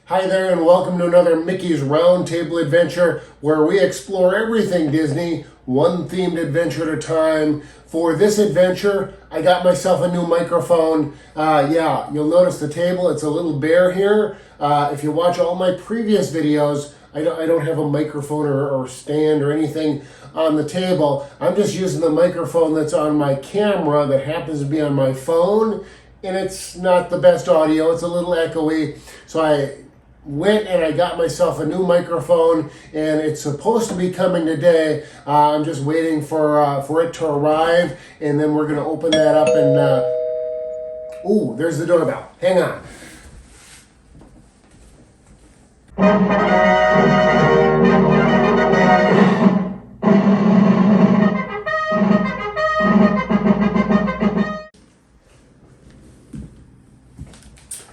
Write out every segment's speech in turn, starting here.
Hi there, and welcome to another Mickey's Roundtable adventure where we explore everything Disney, one themed adventure at a time. For this adventure, I got myself a new microphone. You'll notice the table, it's a little bare here. If you watch all my previous videos, I don't have a microphone or stand or anything on the table. I'm just using the microphone that's on my camera that happens to be on my phone, and it's not the best audio, it's a little echoey. So I went and I got myself a new microphone, and it's supposed to be coming today. I'm just waiting for it to arrive, and then we're gonna open that up and ooh, there's the doorbell. Hang on.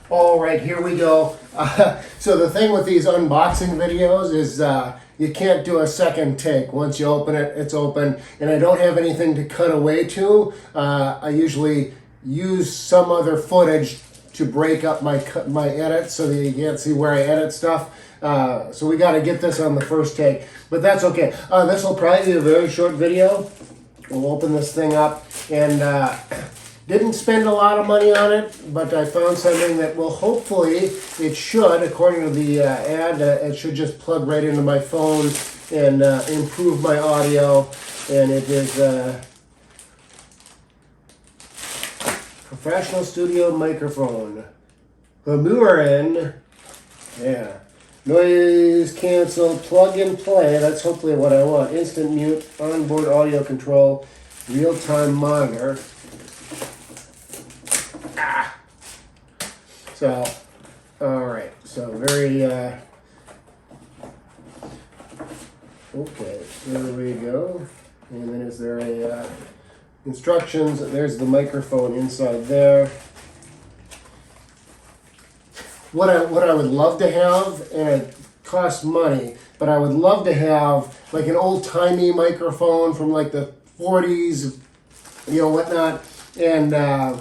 All right, here we go. So the thing with these unboxing videos is you can't do a second take. Once you open it, it's open. And I don't have anything to cut away to. I usually use some other footage to break up my edits so that you can't see where I edit stuff. So we got to get this on the first take. But that's okay. This will probably be a very short video. We'll open this thing up and... didn't spend a lot of money on it, but I found something that will hopefully, it should, according to the ad, it should just plug right into my phone and improve my audio. And it is a professional studio microphone. Hamurin. Yeah. Noise cancel, plug and play. That's hopefully what I want. Instant mute, onboard audio control, real-time monitor. So, all right, so very, okay, there we go. And then is there a, instructions, there's the microphone inside there. What I would love to have, and it costs money, but I would love to have like an old-timey microphone from like the 40s, whatnot. And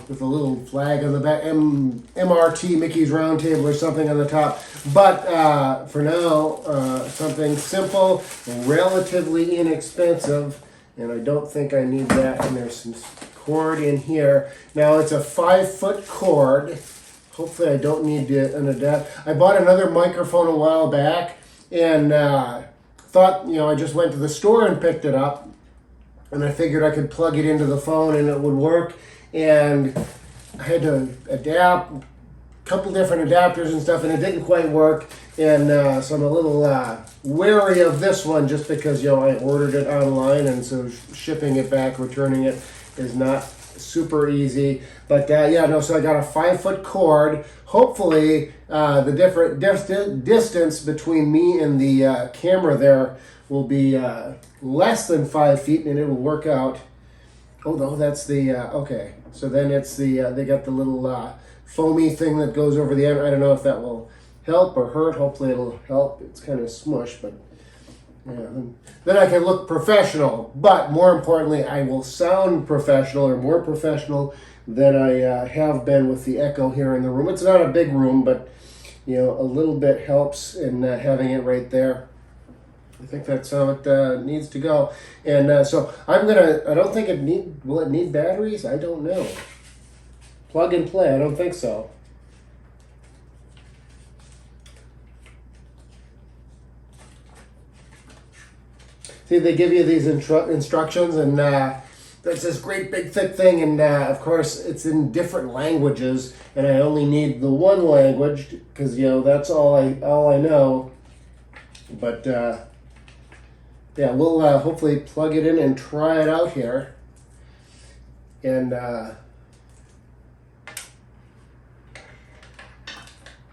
with a little flag on the back, MRT, Mickey's Roundtable or something on the top. But for now, something simple, relatively inexpensive, and I don't think I need that. And there's some cord in here. Now it's a 5-foot cord. Hopefully I don't need an adapter. I bought another microphone a while back and thought, I just went to the store and picked it up. And I figured I could plug it into the phone and it would work. And I had to adapt a couple different adapters and stuff, and it didn't quite work. And so I'm a little wary of this one just because, I ordered it online, and so shipping it back, returning it is not super easy. But so I got a 5-foot cord. Hopefully the different distance between me and the camera there will be less than 5 feet, and it will work out. Oh no, that's the okay. So then it's the they got the little foamy thing that goes over the end. I don't know if that will help or hurt. Hopefully it'll help. It's kind of smush, but then I can look professional. But more importantly, I will sound professional, or more professional than I have been with the Echo here in the room. It's not a big room, but a little bit helps in having it right there. I think that's how it needs to go. And so I don't think will it need batteries? I don't know. Plug and play, I don't think so. See, they give you these instructions, and there's this great big thick thing, and of course it's in different languages, and I only need the one language, because that's all I know. But we'll hopefully plug it in and try it out here. And,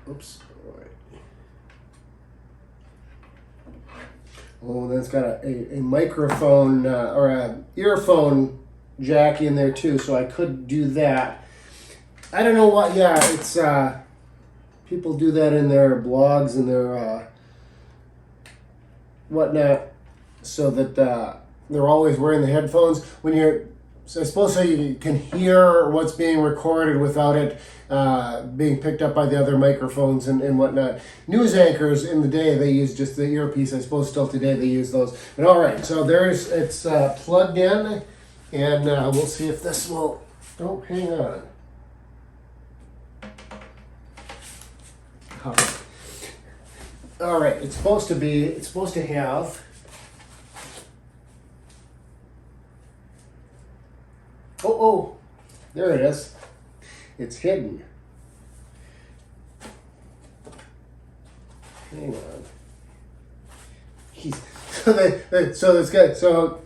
oops. All right. Oh, then it's got a microphone or a earphone jack in there too, so I could do that. I don't know what, it's, people do that in their blogs and their whatnot, so that they're always wearing the headphones. When you're So I suppose so you can hear what's being recorded without it being picked up by the other microphones and whatnot. News anchors in the day, they use just the earpiece. I suppose still today they use those. But all right, so it's plugged in, and we'll see if this will. Oh, hang on. All right, it's supposed to have. Oh, there it is. It's hidden. Hang on. So it's good. So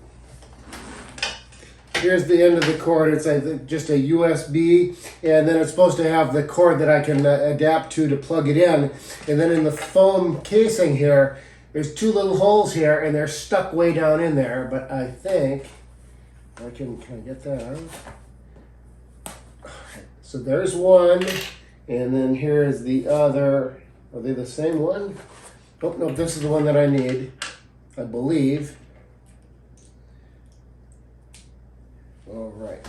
here's the end of the cord. It's just a USB, and then it's supposed to have the cord that I can adapt to plug it in. And then in the foam casing here, there's two little holes here, and they're stuck way down in there. But I think I can I get that out? So there's one, and then here is the other. Are they the same one? Oh, no, this is the one that I need, I believe. All right.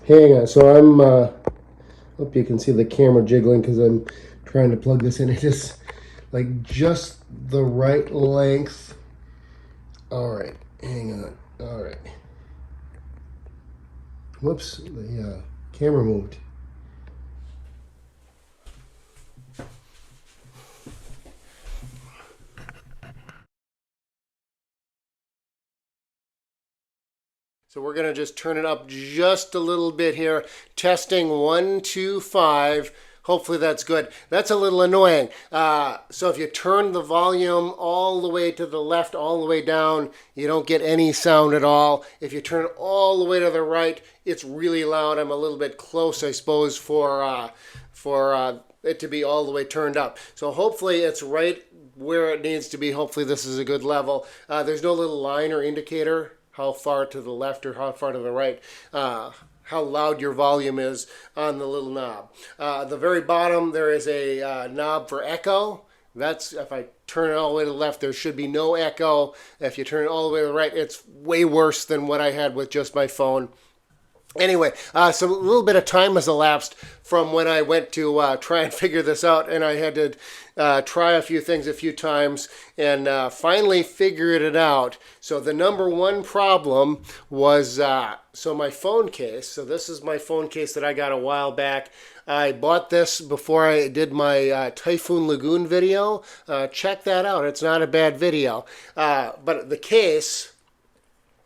Hang on, so I'm, hope you can see the camera jiggling because I'm trying to plug this in. It is like just the right length. All right, hang on, all right. Whoops, the camera moved. So we're going to just turn it up just a little bit here. Testing 1, 2, 5. Hopefully that's good. That's a little annoying. So if you turn the volume all the way to the left, all the way down, you don't get any sound at all. If you turn it all the way to the right, it's really loud. I'm a little bit close, I suppose, for it to be all the way turned up. So hopefully it's right where it needs to be. Hopefully this is a good level. There's no little line or indicator how far to the left or how far to the right, how loud your volume is on the little knob. The very bottom, there is a knob for echo. That's, if I turn it all the way to the left, there should be no echo. If you turn it all the way to the right, it's way worse than what I had with just my phone. Anyway, so a little bit of time has elapsed from when I went to try and figure this out, and I had to try a few things a few times and finally figured it out. So the number one problem was, so my phone case, so this is my phone case that I got a while back. I bought this before I did my Typhoon Lagoon video. Check that out. It's not a bad video. But the case,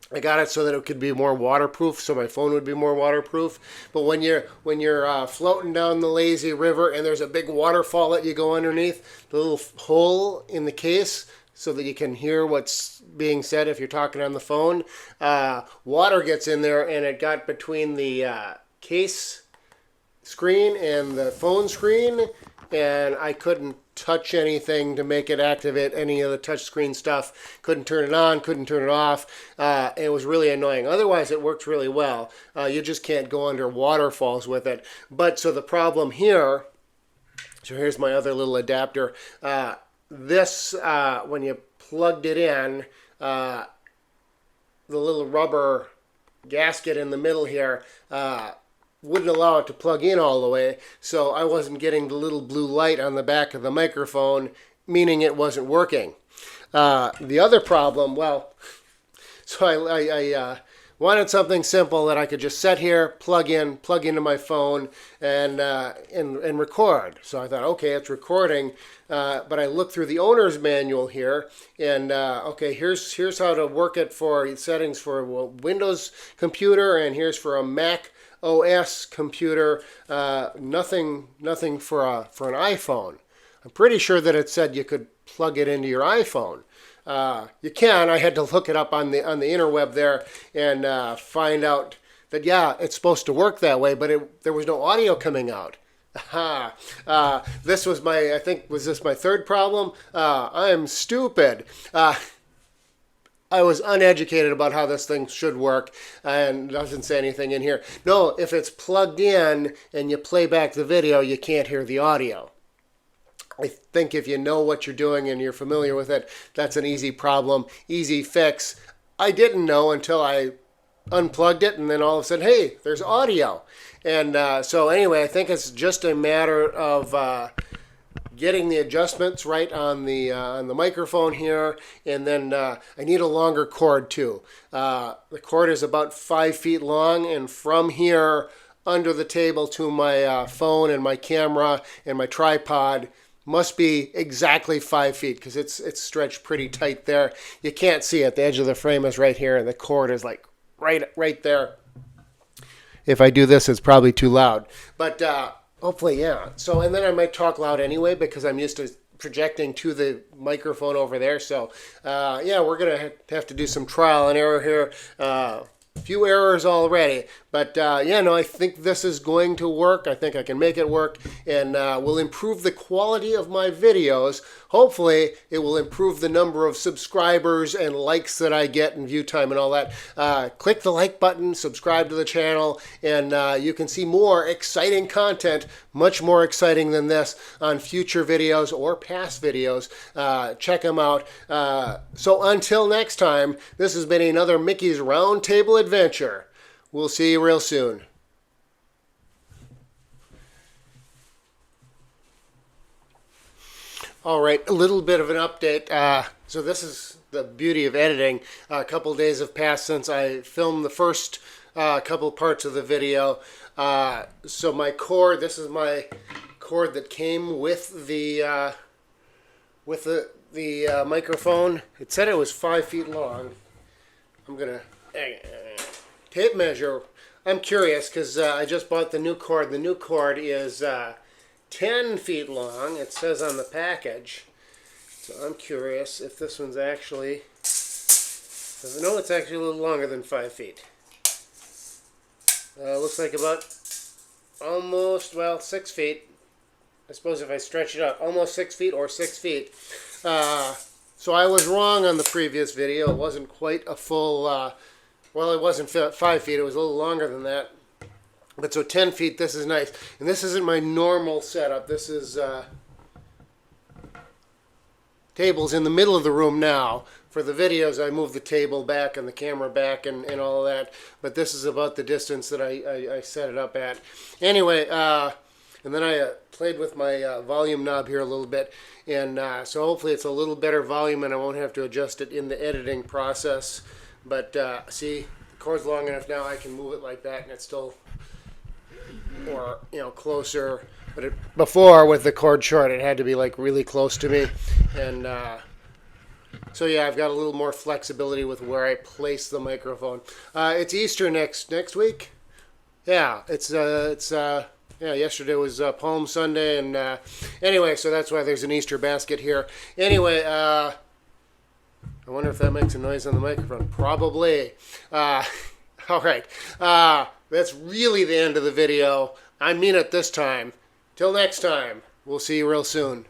I got it so that it could be more waterproof, so my phone would be more waterproof. But when you're floating down the lazy river and there's a big waterfall that you go underneath, the little hole in the case so that you can hear what's being said if you're talking on the phone, water gets in there, and it got between the case screen and the phone screen, and I couldn't touch anything to make it activate any of the touch screen stuff. Couldn't turn it on, couldn't turn it off. It was really annoying. Otherwise, it worked really well. You just can't go under waterfalls with it. But so the problem here, so here's my other little adapter. This, when you plugged it in, the little rubber gasket in the middle here, wouldn't allow it to plug in all the way, so I wasn't getting the little blue light on the back of the microphone, meaning it wasn't working. The other problem, well, so I wanted something simple that I could just set here, plug into my phone, and record. So I thought, okay, it's recording, but I looked through the owner's manual here, and okay, here's how to work it for settings for a Windows computer, and here's for a Mac OS computer, nothing for an iPhone. I'm pretty sure that it said you could plug it into your iPhone. You can. I had to look it up on the interweb there and find out that yeah, it's supposed to work that way, but there was no audio coming out. This was was this my third problem? I am stupid. I was uneducated about how this thing should work, and doesn't say anything in here. No, if it's plugged in and you play back the video, you can't hear the audio. I think if you know what you're doing and you're familiar with it, that's an easy problem, easy fix. I didn't know until I unplugged it, and then all of a sudden, hey, there's audio. And so anyway, I think it's just a matter of getting the adjustments right on the microphone here, and then I need a longer cord too. The cord is about 5 feet long, and from here under the table to my phone and my camera and my tripod must be exactly 5 feet, because it's stretched pretty tight there. You can't see it. The edge of the frame is right here, and the cord is like right there. If I do this, it's probably too loud, but hopefully, yeah. So, and then I might talk loud anyway because I'm used to projecting to the microphone over there. So, yeah, we're gonna have to do some trial and error here. A few errors already, but yeah, no, I think this is going to work. I think I can make it work, and will improve the quality of my videos. Hopefully, it will improve the number of subscribers and likes that I get and view time and all that. Click the like button, subscribe to the channel, and you can see more exciting content, much more exciting than this, on future videos or past videos. Check them out. So until next time, this has been another Mickey's Roundtable Adventure. We'll see you real soon. All right, a little bit of an update. So this is the beauty of editing. A couple days have passed since I filmed the first couple parts of the video. So my cord, this is my cord that came with the microphone. It said it was 5 feet long. I'm gonna tape measure. I'm curious because I just bought the new cord. The new cord is 10 feet long. It says on the package. So I'm curious if this one's actually, no, it's actually a little longer than 5 feet. Looks like about almost, well, 6 feet. I suppose if I stretch it out, almost 6 feet or 6 feet. So I was wrong on the previous video. It wasn't quite a full, well, it wasn't 5 feet. It was a little longer than that. But so 10 feet, this is nice. And this isn't my normal setup. This is tables in the middle of the room now. For the videos, I move the table back and the camera back and all of that. But this is about the distance that I set it up at. Anyway, and then I played with my volume knob here a little bit. And so hopefully it's a little better volume and I won't have to adjust it in the editing process. But see, the cord's long enough now I can move it like that and it's still more, you know, closer. But before, with the cord short, it had to be like really close to me. And so yeah, I've got a little more flexibility with where I place the microphone. It's Easter next week. Yeah, yeah, yesterday was Palm Sunday, and anyway, so that's why there's an Easter basket here. Anyway, I wonder if that makes a noise on the microphone. Probably. All right. That's really the end of the video. I mean it this time. Till next time, we'll see you real soon.